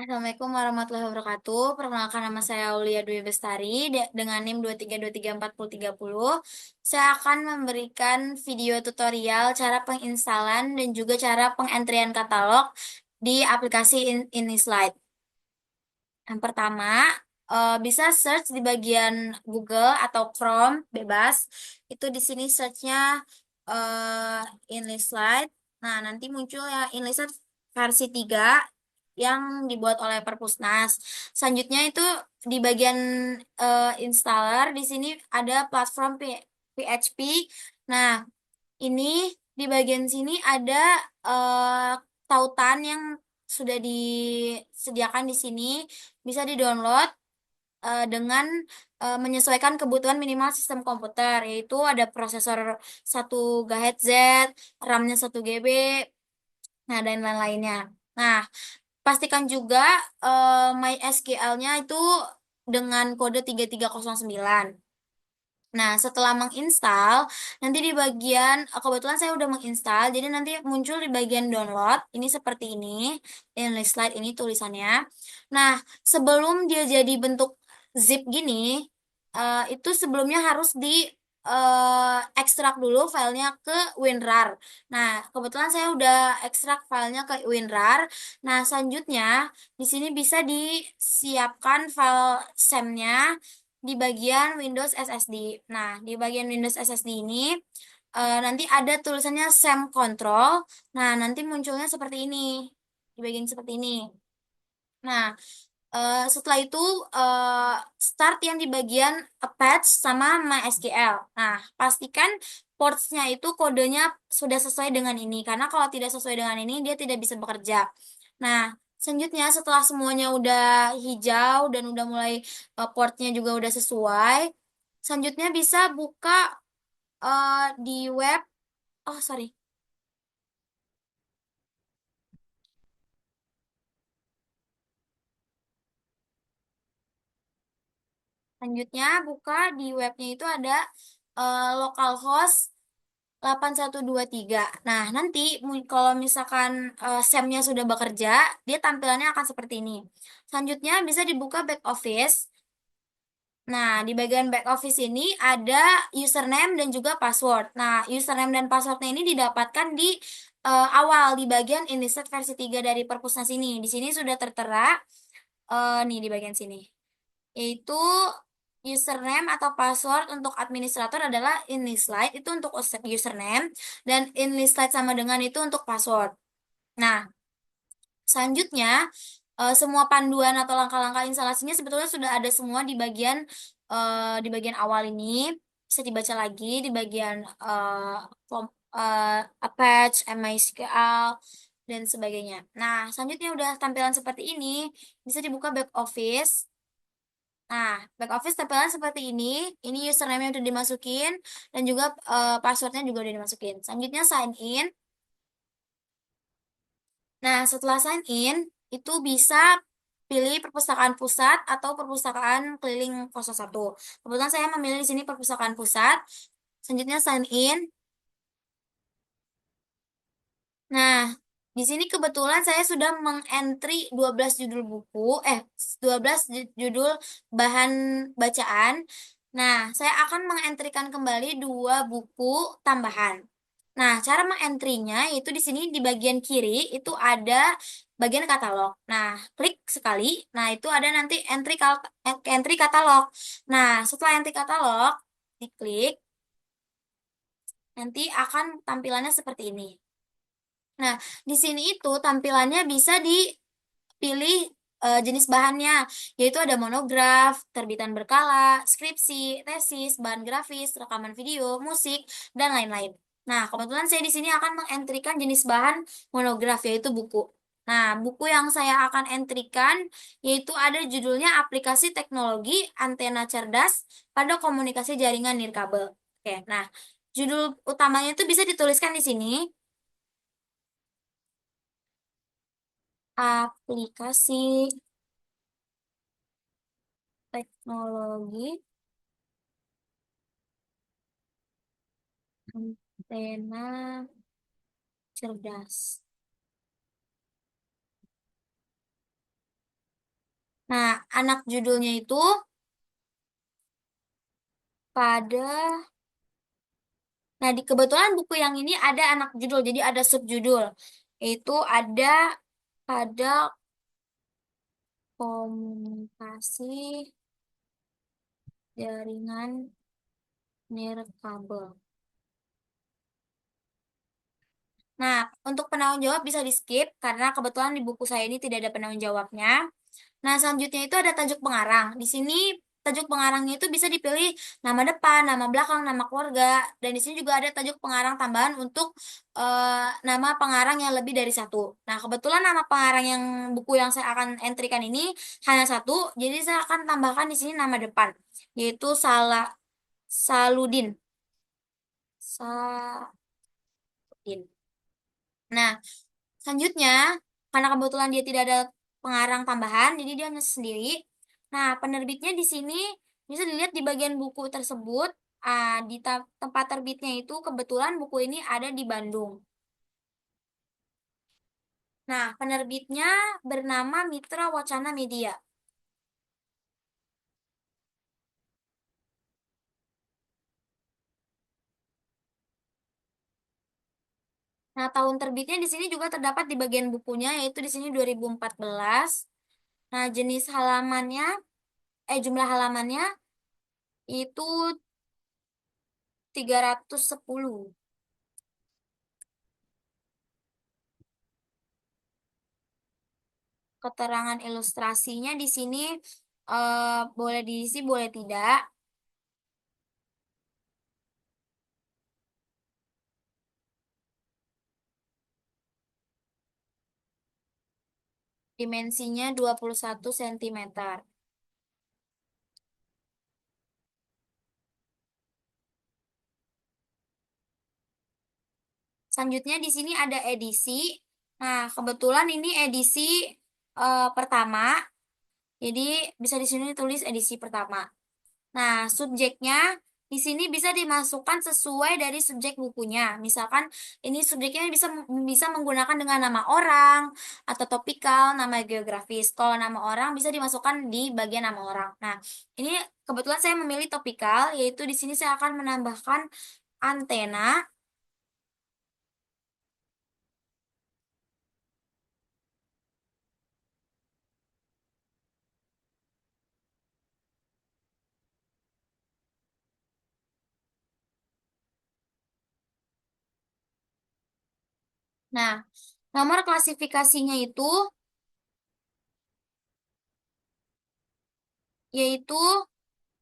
Assalamualaikum warahmatullahi wabarakatuh. Perkenalkan nama saya Aulia Dwi Bestari dengan NIM 232344030. Saya akan memberikan video tutorial cara penginstalan dan juga cara pengentrian katalog di aplikasi InISlide. Yang pertama, bisa search di bagian Google atau Chrome bebas. Itu di sini searchnya InISlide. Nah, nanti muncul ya InISlide versi 3 yang dibuat oleh Perpusnas. Selanjutnya itu di bagian installer di sini ada platform PHP. Nah, ini di bagian sini ada tautan yang sudah disediakan di sini, bisa di-download dengan menyesuaikan kebutuhan minimal sistem komputer, yaitu ada prosesor 1 GHz, RAM-nya 1 GB, nah dan lain-lainnya. Nah, pastikan juga MySQL-nya itu dengan kode 3309. Nah, setelah menginstal, nanti di bagian, kebetulan saya udah menginstal, jadi nanti muncul di bagian download, ini seperti ini slide ini tulisannya. Nah, sebelum dia jadi bentuk zip gini, itu sebelumnya harus di ekstrak dulu filenya ke WinRAR. Nah, kebetulan saya udah ekstrak filenya ke WinRAR. Nah, selanjutnya di sini bisa disiapkan file SAM-nya di bagian Windows SSD. Nah, di bagian Windows SSD ini nanti ada tulisannya SAM Control. Nah, nanti munculnya seperti ini. Di bagian seperti ini. Nah, setelah itu eh, start yang di bagian Apache sama MySQL. Nah, pastikan portsnya itu kodenya sudah sesuai dengan ini. Karena kalau tidak sesuai dengan ini, dia tidak bisa bekerja. Nah, selanjutnya setelah semuanya udah hijau dan udah mulai portnya juga udah sesuai, selanjutnya bisa buka di web. Oh, sorry. Selanjutnya buka di webnya itu ada localhost 8123. Nah, nanti kalau misalkan SAM-nya sudah bekerja, dia tampilannya akan seperti ini. Selanjutnya bisa dibuka back office. Nah, di bagian back office ini ada username dan juga password. Nah, username dan passwordnya ini didapatkan di awal di bagian insert versi 3 dari Perpusnas ini. Di sini sudah tertera nih di bagian sini. Yaitu username atau password untuk administrator adalah initialize itu untuk username dan initialize sama dengan itu untuk password. Nah, selanjutnya semua panduan atau langkah-langkah instalasinya sebetulnya sudah ada semua di bagian awal ini. Bisa dibaca lagi di bagian Apache, MySQL dan sebagainya. Nah, selanjutnya udah tampilan seperti ini, bisa dibuka back office. Nah, back office tampilan seperti ini. Ini username yang udah dimasukin dan juga passwordnya juga udah dimasukin. Selanjutnya sign in. Nah, setelah sign in, itu bisa pilih perpustakaan pusat atau perpustakaan keliling 01. Kebetulan saya memilih di sini perpustakaan pusat. Selanjutnya sign in. Nah, di sini kebetulan saya sudah mengentry 12 judul buku, 12 judul bahan bacaan. Nah, saya akan mengentrikan kembali 2 buku tambahan. Nah, cara mengentrynya itu di sini di bagian kiri itu ada bagian katalog. Nah, klik sekali. Nah, itu ada nanti entry katalog. Nah, setelah entry katalog, diklik, nanti akan tampilannya seperti ini. Nah, di sini itu tampilannya bisa dipilih jenis bahannya, yaitu ada monograf, terbitan berkala, skripsi, tesis, bahan grafis, rekaman video, musik, dan lain-lain. Nah, kebetulan saya di sini akan mengentrikan jenis bahan monograf, yaitu buku. Nah, buku yang saya akan entrikan yaitu ada judulnya Aplikasi Teknologi Antena Cerdas pada Komunikasi Jaringan Nirkabel. Oke, nah judul utamanya itu bisa dituliskan di sini. Aplikasi teknologi antena cerdas. Nah, anak judulnya itu pada, nah di kebetulan buku yang ini ada anak judul, jadi ada subjudul. Itu ada pada komunikasi jaringan nirkabel. Nah, untuk penanggung jawab bisa di skip karena kebetulan di buku saya ini tidak ada penanggung jawabnya. Nah, selanjutnya itu ada tajuk pengarang. Di sini tajuk pengarangnya itu bisa dipilih nama depan, nama belakang, nama keluarga, dan di sini juga ada tajuk pengarang tambahan untuk nama pengarang yang lebih dari satu. Nah, kebetulan nama pengarang yang buku yang saya akan entrykan ini hanya satu, jadi saya akan tambahkan di sini nama depan, yaitu Saludin. Saludin. Nah, selanjutnya, karena kebetulan dia tidak ada pengarang tambahan, jadi dia hanya sendiri. Nah, penerbitnya di sini bisa dilihat di bagian buku tersebut, di tempat terbitnya itu kebetulan buku ini ada di Bandung. Nah, penerbitnya bernama Mitra Wacana Media. Nah, tahun terbitnya di sini juga terdapat di bagian bukunya, yaitu di sini 2014. Nah, jenis halamannya, jumlah halamannya itu 310. Keterangan ilustrasinya di sini boleh diisi, boleh tidak. Dimensinya 21 cm. Selanjutnya di sini ada edisi. Nah, kebetulan ini edisi pertama. Jadi bisa di sini tulis edisi pertama. Nah, subjeknya di sini bisa dimasukkan sesuai dari subjek bukunya. Misalkan ini subjeknya bisa bisa menggunakan dengan nama orang atau topikal, nama geografis. Kalau nama orang bisa dimasukkan di bagian nama orang. Nah, ini kebetulan saya memilih topikal, yaitu di sini saya akan menambahkan antena. Nah, nomor klasifikasinya itu yaitu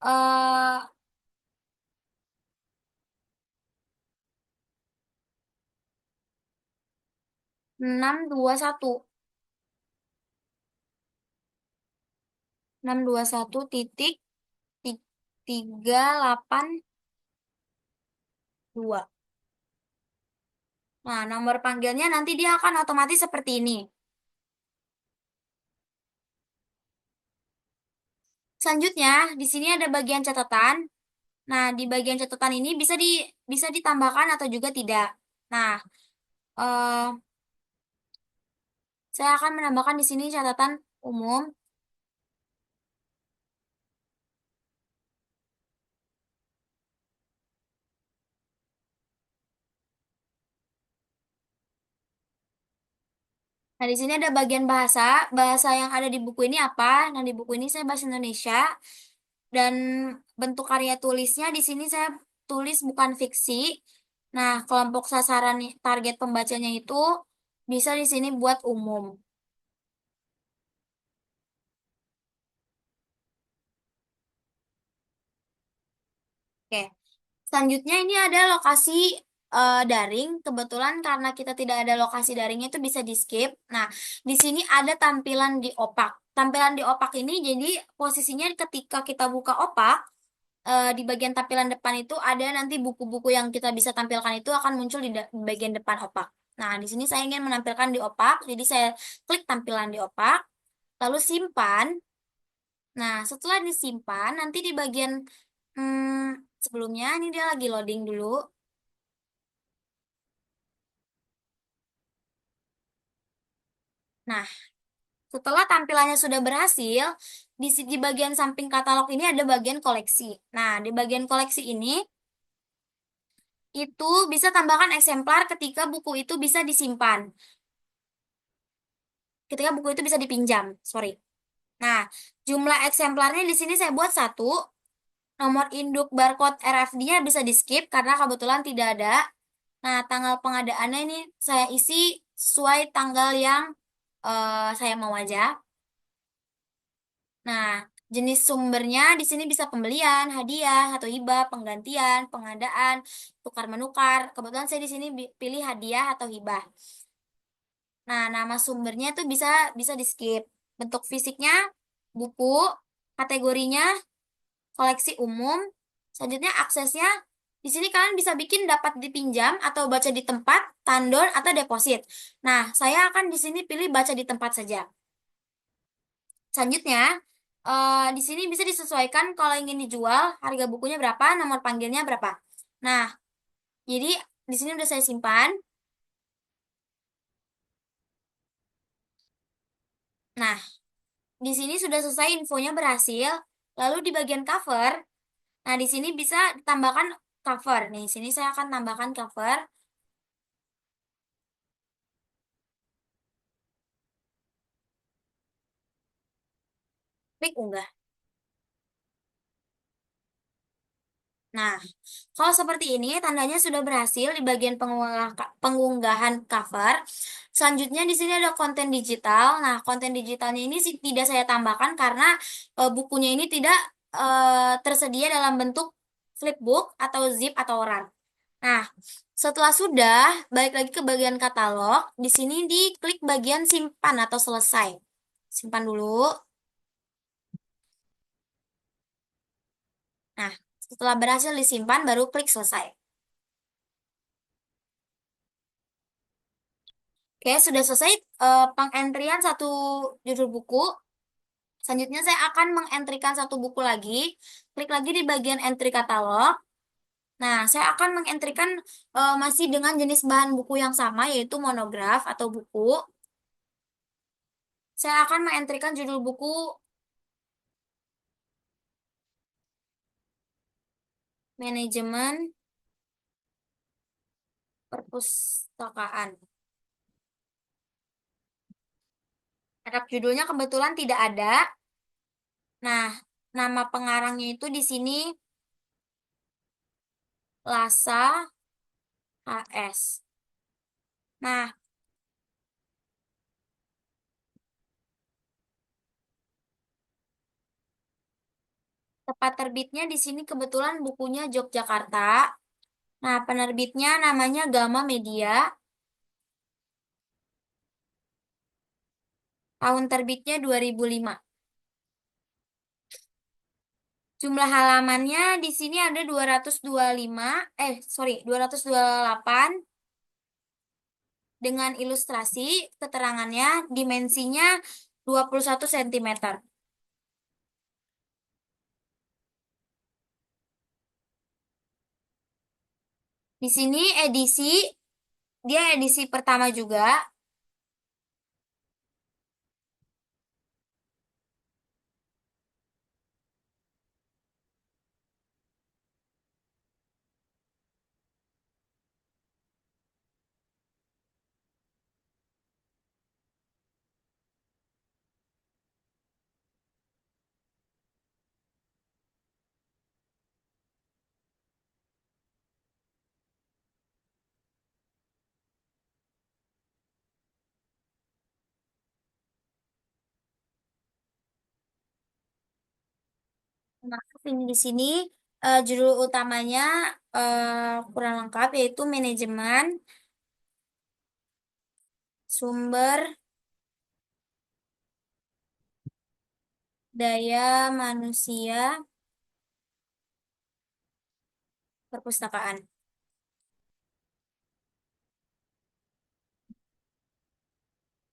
eh 621. 621 titik 382. Nah, nomor panggilnya nanti dia akan otomatis seperti ini. Selanjutnya, di sini ada bagian catatan. Nah, di bagian catatan ini bisa ditambahkan atau juga tidak. Nah, eh, saya akan menambahkan di sini catatan umum. Nah, di sini ada bagian bahasa. Bahasa yang ada di buku ini apa? Nah, di buku ini saya bahasa Indonesia. Dan bentuk karya tulisnya di sini saya tulis bukan fiksi. Nah, kelompok sasaran target pembacanya itu bisa di sini buat umum. Oke. Selanjutnya ini ada lokasi daring. Kebetulan karena kita tidak ada lokasi daringnya itu bisa di skip. Nah, di sini ada tampilan di opak. Tampilan di opak ini jadi posisinya ketika kita buka opak, di bagian tampilan depan itu ada nanti buku-buku yang kita bisa tampilkan itu akan muncul di bagian depan opak. Nah, di sini saya ingin menampilkan di opak, jadi saya klik tampilan di opak, lalu simpan. Nah, setelah disimpan, nanti di bagian sebelumnya ini dia lagi loading dulu. Nah, Setelah tampilannya sudah berhasil, di bagian samping katalog ini ada bagian koleksi. Nah, di bagian koleksi ini itu bisa tambahkan eksemplar ketika buku itu bisa disimpan. Ketika buku itu bisa dipinjam, sorry. Nah, jumlah eksemplarnya di sini saya buat satu. Nomor induk barcode RFD-nya bisa di-skip karena kebetulan tidak ada. Nah, tanggal pengadaannya ini saya isi sesuai tanggal yang saya mau aja. Nah, jenis sumbernya di sini bisa pembelian, hadiah, atau hibah, penggantian, pengadaan, tukar menukar. Kebetulan saya di sini pilih hadiah atau hibah. Nah, nama sumbernya itu bisa bisa di-skip. Bentuk fisiknya buku, kategorinya koleksi umum. Selanjutnya aksesnya di sini kalian bisa bikin dapat dipinjam atau baca di tempat, tandon atau deposit. Nah, saya akan di sini pilih baca di tempat saja. Selanjutnya, di sini bisa disesuaikan kalau ingin dijual, harga bukunya berapa, nomor panggilnya berapa. Nah, jadi di sini udah saya simpan. Nah, di sini sudah selesai infonya berhasil. Lalu di bagian cover, nah di sini bisa ditambahkan cover. Nih, sini saya akan tambahkan cover. Klik unggah. Nah, kalau seperti ini tandanya sudah berhasil di bagian pengunggahan cover. Selanjutnya di sini ada konten digital. Nah, konten digitalnya ini sih tidak saya tambahkan karena bukunya ini tidak tersedia dalam bentuk flipbook atau zip atau RAR. Nah, setelah sudah, balik lagi ke bagian katalog. Di sini diklik bagian simpan atau selesai. Simpan dulu. Nah, setelah berhasil disimpan, baru klik selesai. Oke, sudah selesai pengentrian satu judul buku. Selanjutnya saya akan mengentrikan satu buku lagi. Klik lagi di bagian entry katalog. Nah, saya akan mengentrikan masih dengan jenis bahan buku yang sama, yaitu monograf atau buku. Saya akan mengentrikan judul buku Manajemen Perpustakaan. Harap judulnya kebetulan tidak ada. Nah, nama pengarangnya itu di sini Lasa HS. Nah, tempat terbitnya di sini kebetulan bukunya Yogyakarta. Nah, penerbitnya namanya Gama Media. Tahun terbitnya 2005. Jumlah halamannya di sini ada 225, sorry, 228 dengan ilustrasi, keterangannya, dimensinya 21 cm. Di sini dia edisi pertama juga. Maaf, ini di sini judul utamanya kurang lengkap, yaitu manajemen sumber daya manusia perpustakaan.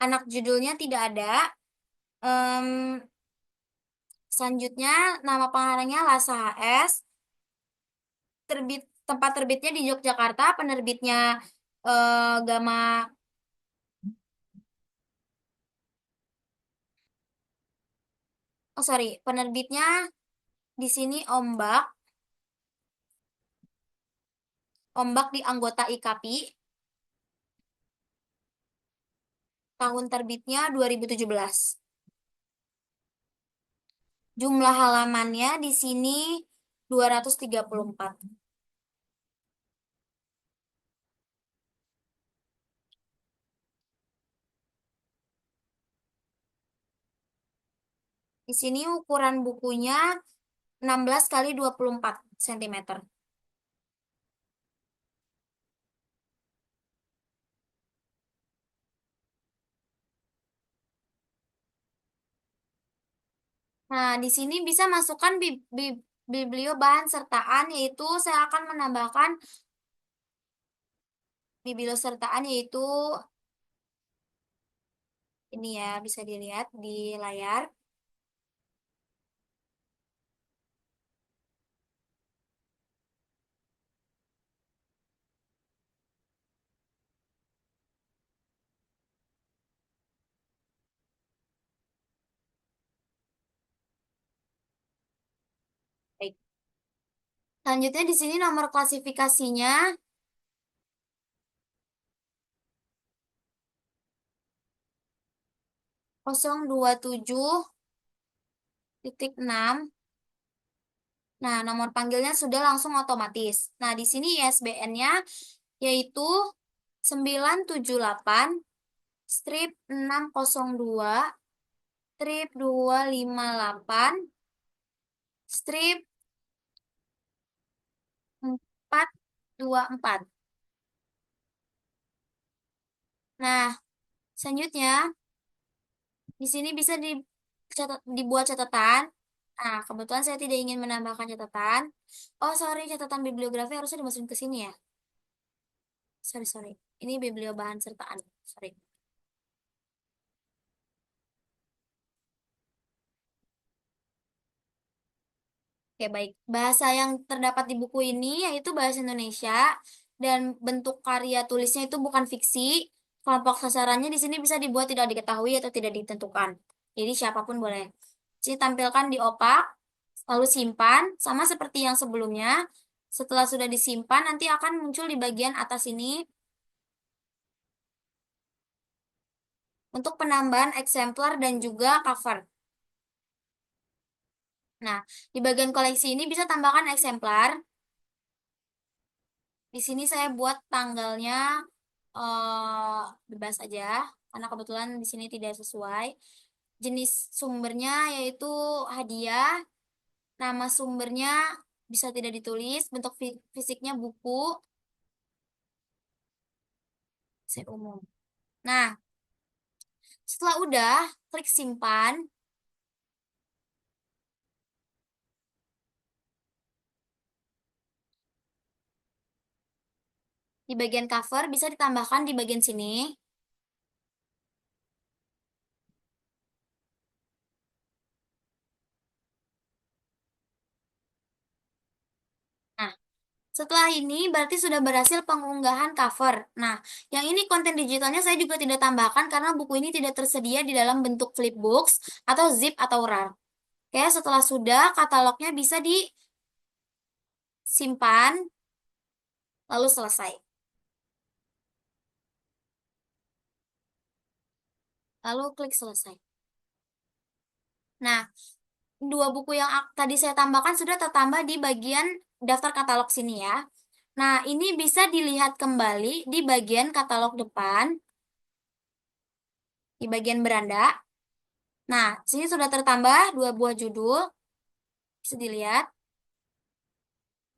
Anak judulnya tidak ada. Em, Selanjutnya nama pengarangnya Lasa HS. Tempat terbitnya di Yogyakarta. Penerbitnya Gama Oh, sorry, penerbitnya di sini Ombak, Ombak di anggota IKAPI, tahun terbitnya 2017. Jumlah halamannya di sini 234. Di sini ukuran bukunya 16 kali 24 cm. Nah, di sini bisa masukkan biblio bahan sertaan, yaitu saya akan menambahkan biblio sertaan, yaitu ini ya, bisa dilihat di layar. Baik. Selanjutnya di sini nomor klasifikasinya 027.6. Nah, nomor panggilnya sudah langsung otomatis. Nah, di sini ISBN-nya yaitu 978 strip 602 strip 258 strip 424. Nah, selanjutnya di sini bisa dibuat catatan. Nah, kebetulan saya tidak ingin menambahkan catatan. Oh, sorry, catatan bibliografi harusnya dimasukin ke sini ya. Sorry, sorry. Ini biblio bahan sertaan. Sorry. Oke, baik. Bahasa yang terdapat di buku ini yaitu bahasa Indonesia dan bentuk karya tulisnya itu bukan fiksi. Kelompok sasarannya di sini bisa dibuat tidak diketahui atau tidak ditentukan. Jadi siapapun boleh. Jadi tampilkan di opak, lalu simpan, sama seperti yang sebelumnya. Setelah sudah disimpan, nanti akan muncul di bagian atas ini untuk penambahan eksemplar dan juga cover. Nah, di bagian koleksi ini bisa tambahkan eksemplar. Di sini saya buat tanggalnya bebas aja, karena kebetulan di sini tidak sesuai. Jenis sumbernya yaitu hadiah, nama sumbernya bisa tidak ditulis, bentuk fisiknya buku, saya umum. Nah, setelah udah, klik simpan. Di bagian cover bisa ditambahkan di bagian sini. Nah, setelah ini berarti sudah berhasil pengunggahan cover. Nah, yang ini konten digitalnya saya juga tidak tambahkan karena buku ini tidak tersedia di dalam bentuk flipbooks atau zip atau RAR. Oke, setelah sudah, katalognya bisa disimpan, lalu selesai. Lalu klik selesai. Nah, dua buku yang tadi saya tambahkan sudah tertambah di bagian daftar katalog sini ya. Nah, ini bisa dilihat kembali di bagian katalog depan, di bagian beranda. Nah, sini sudah tertambah dua buah judul, bisa dilihat.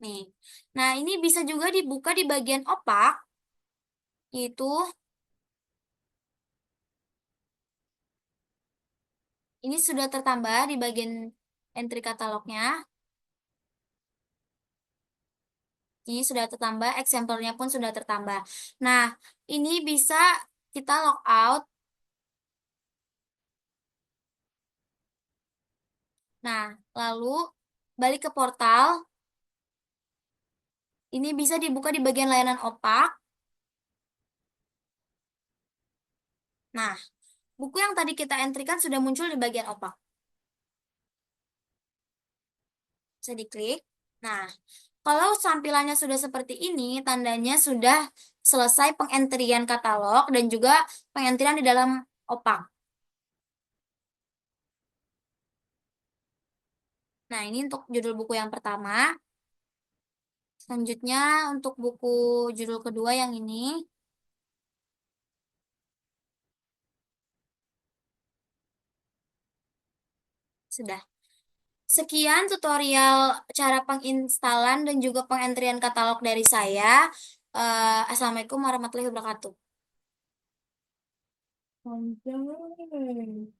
Nih. Nah, ini bisa juga dibuka di bagian opak, yaitu ini sudah tertambah di bagian entry katalognya. Ini sudah tertambah, eksemplarnya pun sudah tertambah. Nah, ini bisa kita log out. Nah, lalu balik ke portal. Ini bisa dibuka di bagian layanan opak. Nah, buku yang tadi kita entry kan sudah muncul di bagian opak. Bisa diklik. Nah, kalau tampilannya sudah seperti ini, tandanya sudah selesai pengentrian katalog dan juga pengentrian di dalam opak. Nah, ini untuk judul buku yang pertama. Selanjutnya untuk buku judul kedua yang ini, sudah. Sekian tutorial cara penginstalan dan juga pengentrian katalog dari saya. Assalamualaikum warahmatullahi wabarakatuh. Panjang.